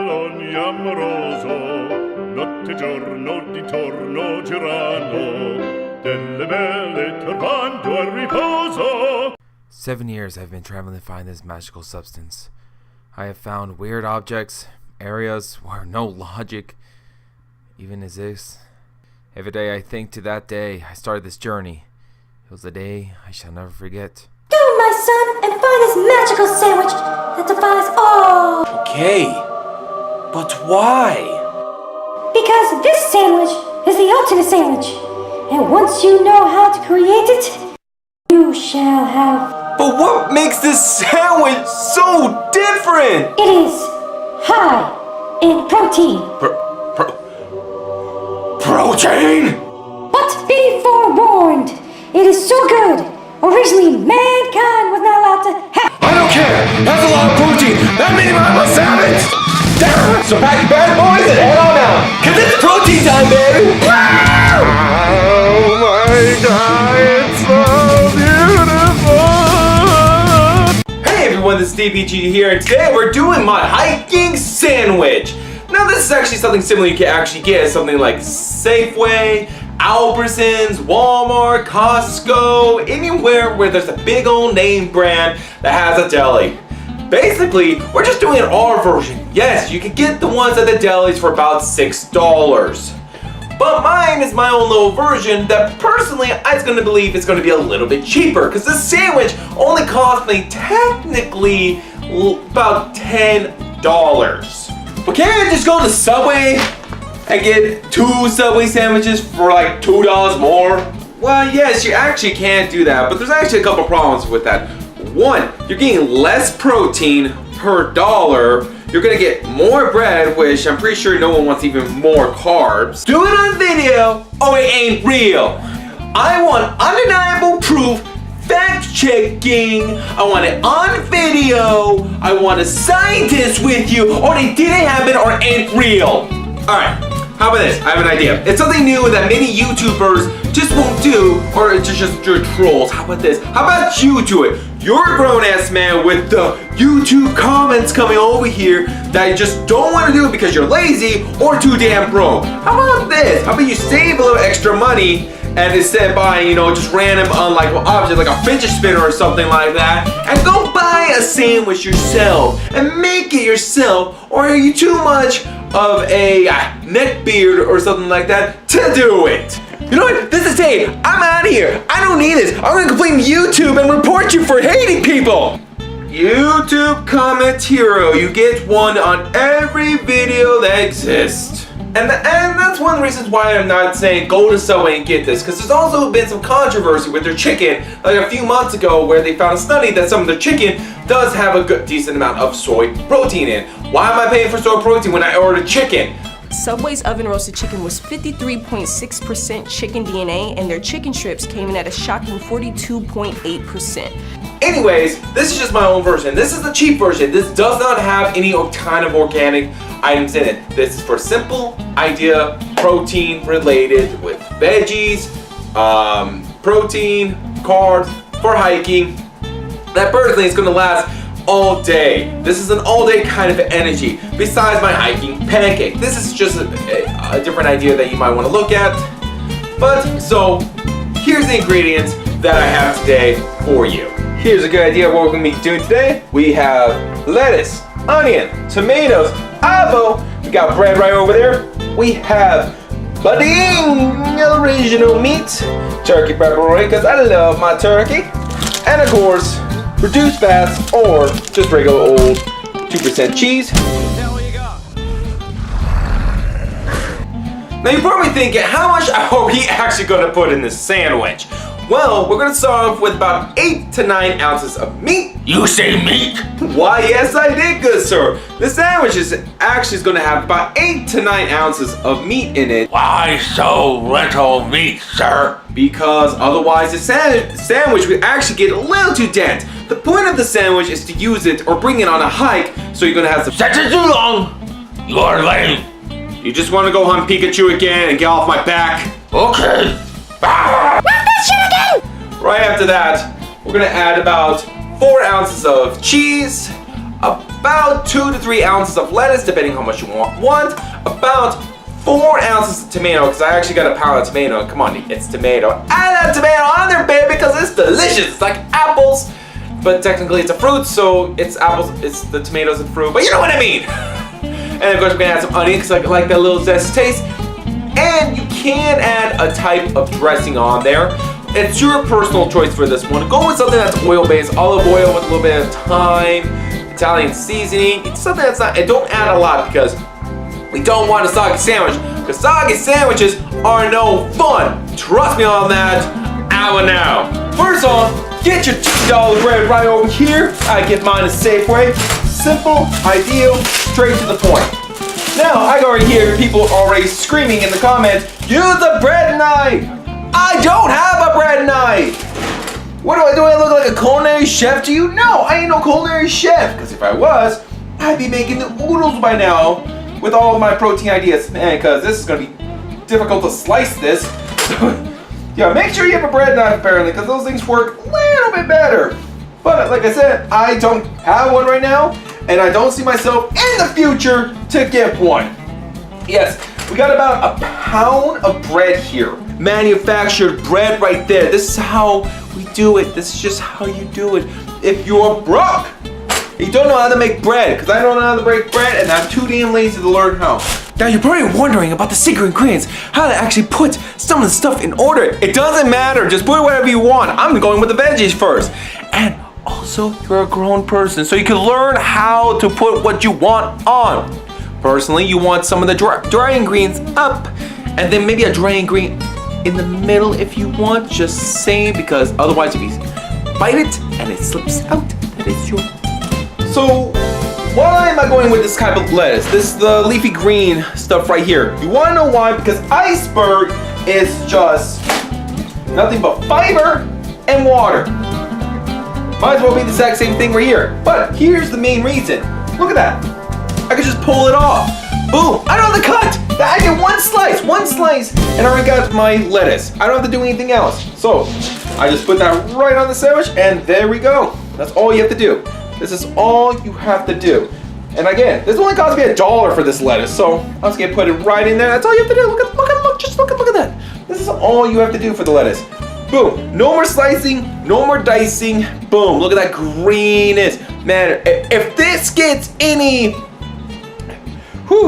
Ogni amoroso, notte giorno di torno girano, delle belle turbando al riposo. 7 years I've been traveling to find this magical substance. I have found weird objects, areas where no logic even exists. Every day I think to that day I started this journey. It was a day I shall never forget. Go, my son, and find this magical sandwich that defies all. Okay, but why? Because this sandwich is the ultimate sandwich. And once you know how to create it, you shall have... But what makes this sandwich so different? It is high in protein. Protein? But be forewarned, it is so good. Originally, mankind was not allowed to have... I don't care! That's a lot of protein! That means I'm a savage! So pack your bad boys and head on out! Cause it's protein time, baby! Oh my god, it's so beautiful! Hey everyone, this is DPG here, and today we're doing my hiking sandwich! Now this is actually something similar you can actually get at something like Safeway, Albertsons, Walmart, Costco, anywhere where there's a big old name brand that has a deli. Basically, we're just doing our version. Yes, you can get the ones at the delis for about $6. But mine is my own little version that personally I'm going to believe is going to be a little bit cheaper because this sandwich only cost me technically about $10. But can't I just go to Subway and get 2 Subway sandwiches for like $2 more? Well, yes, you actually can do that, but there's actually a couple problems with that. One, you're getting less protein per dollar. You're gonna get more bread, which I'm pretty sure no one wants even more carbs. Do it on video or it ain't real. I want undeniable proof, fact checking. I want it on video. I want a scientist with you or it didn't happen or it ain't real. Alright. How about this? I have an idea. It's something new that many YouTubers just won't do, or it's just your trolls. How about this? How about you do it? You're a grown-ass man with the YouTube comments coming over here that you just don't want to do it because you're lazy or too damn broke. How about this? How about you save a little extra money and instead of buying, you know, just random unlikable objects like a fidget spinner or something like that, and go buy a sandwich yourself and make it yourself, or are you too much of a neck beard or something like that to do it? You know what? This is Dave. I'm out of here. I don't need this. I'm gonna complain to YouTube and report you for hating people. YouTube comment hero. You get one on every video that exists. And that's one of the reasons why I'm not saying go to Subway and get this, because there's also been some controversy with their chicken, like a few months ago, where they found a study that some of their chicken does have a good, decent amount of soy protein in. Why am I paying for soy protein when I ordered chicken? Subway's oven roasted chicken was 53.6% chicken DNA, and their chicken strips came in at a shocking 42.8%. Anyways, this is just my own version. This is the cheap version. This does not have any kind of organic items in it. This is for simple idea, protein related with veggies, protein, carbs for hiking. That personally is going to last all day. This is an all day kind of energy besides my hiking pancake. This is just a different idea that you might want to look at. But so here's the ingredients that I have today for you. Here's a good idea of what we're going to be doing today. We have lettuce, onion, tomatoes, avo. We got bread right over there. We have budding original meat, turkey pepperoni because I love my turkey, and of course reduced fats or just regular old 2% cheese. Now you're probably thinking, how much are we actually going to put in this sandwich? Well, we're going to start off with about 8 to 9 ounces of meat. You say meat? Why, yes I did, good sir. The sandwich is actually going to have about 8 to 9 ounces of meat in it. Why so little meat, sir? Because otherwise the sandwich would actually get a little too dense. The point of the sandwich is to use it or bring it on a hike, so you're going to have some... Such too long. You are lame. You just want to go hunt Pikachu again and get off my back? Okay. Not that shit again! Right after that, we're going to add about 4 ounces of cheese, about 2 to 3 ounces of lettuce, depending how much you want. About 4 ounces of tomato, because I actually got a pound of tomato. Come on, it's tomato. Add that tomato on there, baby, because it's delicious. It's like apples, but technically it's a fruit, so it's apples, it's the tomatoes and fruit, but you know what I mean. And of course, we're gonna add some onion, because I like that little zest taste. And you can add a type of dressing on there. It's your personal choice for this one. Go with something that's oil-based, olive oil with a little bit of thyme, Italian seasoning. It's something that's not, and don't add a lot because we don't want a soggy sandwich, because soggy sandwiches are no fun. Trust me on that. I will now. First off, get your $2 bread right over here. I get mine a Safeway. Simple, ideal, straight to the point. Now, I already hear people already screaming in the comments, use a bread knife. I don't have a bread knife. What do? I look like a culinary chef to you? No, I ain't no culinary chef, because if I was, I'd be making the oodles by now with all of my protein ideas. Man, because this is going to be difficult to slice this. So, yeah, make sure you have a bread knife, apparently, because those things work a little bit better. But like I said, I don't have one right now, and I don't see myself in the future to get one. Yes, we got about a pound of bread here. Manufactured bread right there. This is how we do it. This is just how you do it. If you're broke, you don't know how to make bread, because I don't know how to make bread, and I'm too damn lazy to learn how. Now you're probably wondering about the secret ingredients, how to actually put some of the stuff in order. It doesn't matter, just put whatever you want. I'm going with the veggies first. And also, you're a grown person, so you can learn how to put what you want on. Personally, you want some of the dry ingredients up, and then maybe a dry ingredient in the middle if you want, just saying, because otherwise if you bite it and it slips out, that is your. So, why am I going with this type of lettuce? This is the leafy green stuff right here. You wanna know why? Because iceberg is just nothing but fiber and water. Might as well be the exact same thing right here. But here's the main reason. Look at that. I can just pull it off. Boom, I don't have to cut. I get one slice, and I already got my lettuce. I don't have to do anything else. So, I just put that right on the sandwich, and there we go. That's all you have to do. This is all you have to do. And again, this only cost me $1 for this lettuce, so I'm just gonna put it right in there. That's all you have to do. Look at that. This is all you have to do for the lettuce. Boom, no more slicing, no more dicing. Boom, look at that greenness. Man, if this gets any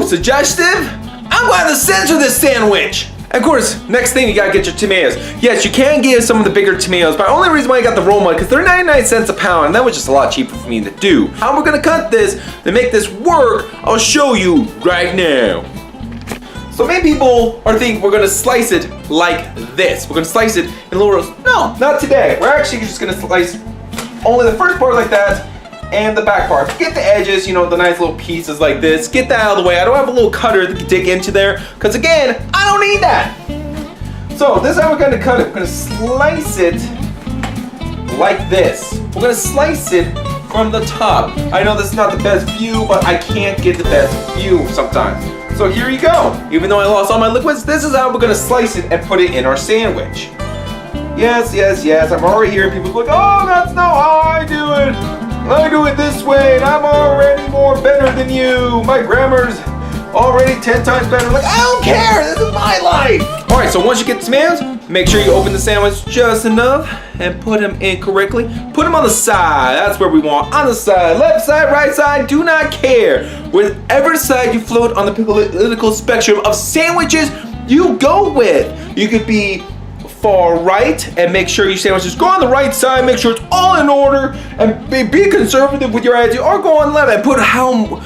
suggestive, I'm going to censor this sandwich. And of course, next thing, you gotta get your tomatoes. Yes, you can get some of the bigger tomatoes, but the only reason why I got the Roma, because they're 99 cents a pound, and that was just a lot cheaper for me to do. How we're gonna cut this to make this work, I'll show you right now. So many people are thinking we're gonna slice it like this. We're gonna slice it in little rows. No, not today. We're actually just gonna slice only the first part like that, and the back part. Get the edges, the nice little pieces like this. Get that out of the way. I don't have a little cutter that can dig into there, because again, I don't need that. So this is how we're gonna cut it. We're gonna slice it like this. We're gonna slice it from the top. I know this is not the best view, but I can't get the best view sometimes. So here you go. Even though I lost all my liquids, this is how we're gonna slice it and put it in our sandwich. Yes. I'm already hearing people like, oh, that's not how I do it. I do it this way, and I'm already more better than you. My grammar's already 10 times better. Like, I don't care, this is my life. All right, so once you get the tomatoes, make sure you open the sandwich just enough and put them in correctly. Put them on the side, that's where we want, on the side. Left side, right side, do not care. Whatever side you float on the political spectrum of sandwiches, you go with. You could be far right and make sure your sandwiches go on the right side, make sure it's all in order, and be conservative with your attitude, or go on left and put how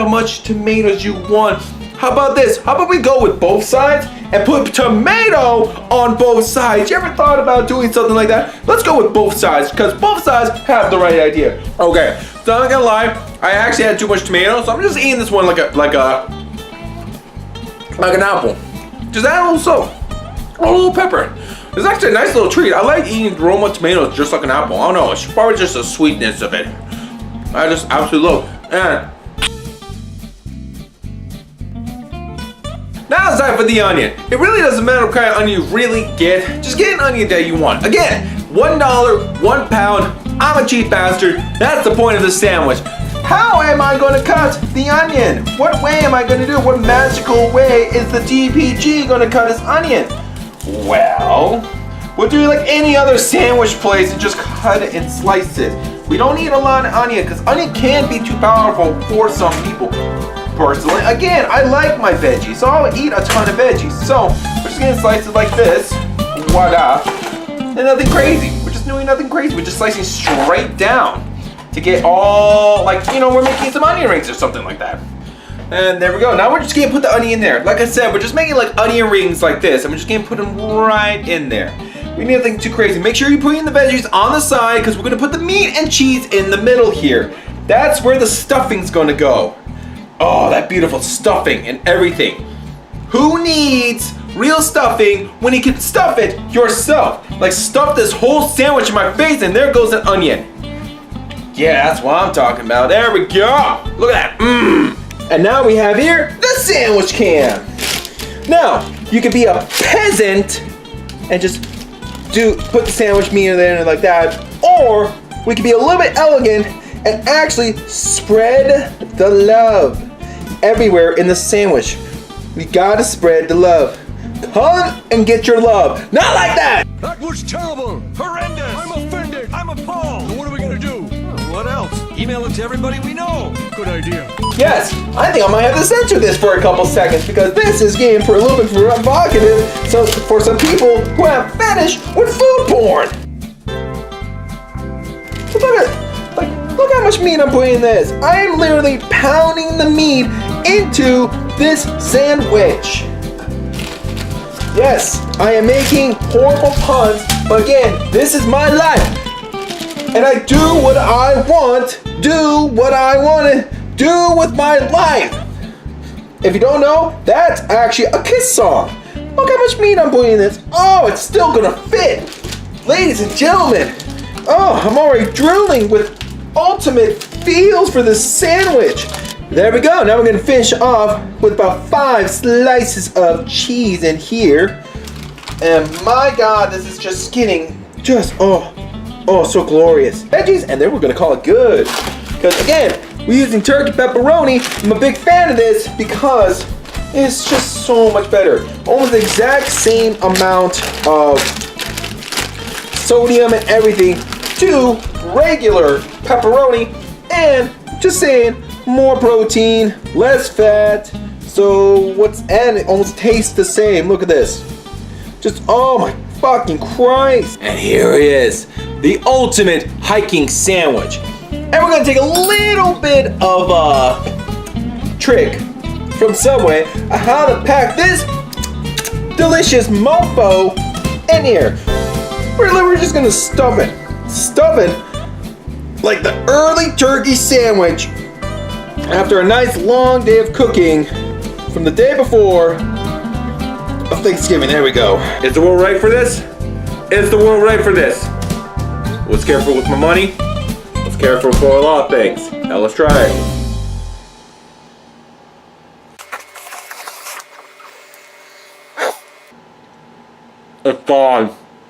much tomatoes you want. How about this? How about we go with both sides and put tomato on both sides? You ever thought about doing something like that? Let's go with both sides, because both sides have the right idea. Okay, so I'm not gonna lie, I actually had too much tomato, so I'm just eating this one like an apple. Just add a little salt. A little pepper. It's actually a nice little treat. I like eating Roma tomatoes just like an apple. I don't know, it's probably just the sweetness of it. I just absolutely love it. And now it's time for the onion. It really doesn't matter what kind of onion you really get. Just get an onion that you want. Again, $1, 1 pound. I'm a cheap bastard. That's the point of the sandwich. How am I going to cut the onion? What way am I going to do it? What magical way is the DPG going to cut his onion? Well, we'll do it like any other sandwich place and just cut it in slices. We don't need a lot of onion because onion can be too powerful for some people. Personally, again, I like my veggies, so I'll eat a ton of veggies. So we're just gonna slice it like this. Voila. And nothing crazy. We're just doing nothing crazy. We're just slicing straight down to get all, like, you know, we're making some onion rings or something like that. And there we go. Now we're just gonna put the onion in there. Like I said, we're just making like onion rings like this, and we're just gonna put them right in there. We need nothing too crazy. Make sure you put in the veggies on the side because we're gonna put the meat and cheese in the middle here. That's where the stuffing's gonna go. Oh, that beautiful stuffing and everything. Who needs real stuffing when you can stuff it yourself? Like, stuff this whole sandwich in my face and there goes an onion. Yeah, that's what I'm talking about. There we go. Look at that. And now we have here the sandwich can. Now, you could be a peasant and just put the sandwich meat in there like that. Or we could be a little bit elegant and actually spread the love everywhere in the sandwich. We gotta spread the love. Come and get your love. Not like that! That was terrible! Horrendous! I'm offended! I'm appalled! What are we gonna do? What else? Email it to everybody we know! Good idea. Yes, I think I might have to censor this for a couple seconds because this is getting for a little bit provocative for some people who have fetish with food porn. Look how much meat I'm putting in this. I am literally pounding the meat into this sandwich. Yes, I am making horrible puns, but again, this is my life. And I do what I want, do what I want to do with my life. If you don't know, that's actually a Kiss song. Look how much meat I'm putting in this. Oh, it's still gonna fit. Ladies and gentlemen, oh, I'm already drooling with ultimate feels for this sandwich. There we go. Now we're gonna finish off with about 5 slices of cheese in here. And my God, this is just getting oh, so glorious. Veggies, and then we're gonna call it good. Because again, we're using turkey pepperoni. I'm a big fan of this because it's just so much better. Almost the exact same amount of sodium and everything to regular pepperoni, and just saying, more protein, less fat. So and it almost tastes the same. Look at this. Just, oh my fucking Christ. And here it is, the ultimate hiking sandwich. And we're gonna take a little bit of a trick from Subway on how to pack this delicious mofo in here. We're just gonna stuff it like the early turkey sandwich after a nice long day of cooking from the day before of Thanksgiving. There we go. Is the world right for this? Is the world right for this? Was careful with my money. Was careful for a lot of things. Now let's try it. It's gone.